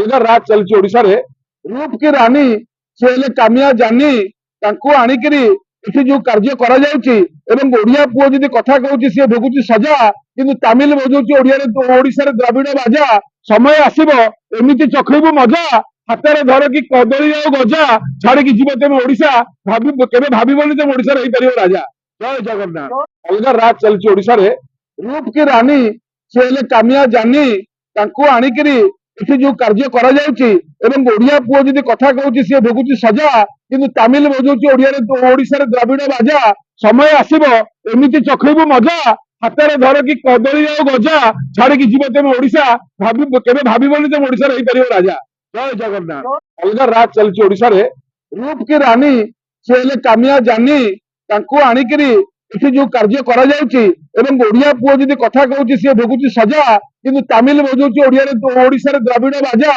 अलग राज चलती ओडिशा रे रूप की रानी से हेले कामिया जानी तांको आनिकरी एठी जो कार्य करा जाउची एवं ओडिया पुओ जदी कथा कहूची से भोगुची सजा किंतु तमिल बजौची ओडिया रे ओडिशा रे द्राविड बाजा समय आसीबो एमिति चखैबु मजा हाତରେ ଧର କି କଦଳୀ ଆଉ ଗଜା ଛାଡିକି ଯିବ ତେବେ ଓଡିଶା କେବେ ଭାବିବନି ଯେ ଓଡିଶାରେ ହେଇପାରିବ ରାଜା। ଜୟ ଜଗନ୍ନାଥ। ଅଲଗା ରାଜ ଚାଲିଛି ଓଡିଶାରେ रूप की रानी से हेले कामिया जानी तांको आनिकरी एठी जो कार्य करा जाउची एवं ओडिया पुओ जदी कथा कहूची से भोगुची सजा किंतु तमिल बजौची ओडिया रे ओडिशा रे द्राविड बाजा समय आसीबो एमिति चखैबु मजा हाତରେ ଧର କି କଦଳୀ ଆଉ ଗଜା ଛାଡିକି ଯିବ ତେବେ ଓଡିଶା କେବେ ଭାବିବନି ଯେ ଓଡିଶାରେ ହେଇପାରିବ ରାଜା। जय जगन्नाथ। अलग राज चलती ओडिशा रे रूप की रानी से हेले कामिया जानी तांको आनिकरी एठी जो कार्य करा जाउची एवं ओडिया पुओ जदी कथा कहूची से भोगुची सजा किंतु तमिल बजौची ओडिया रे ओडिशा रे द्राविड बाजा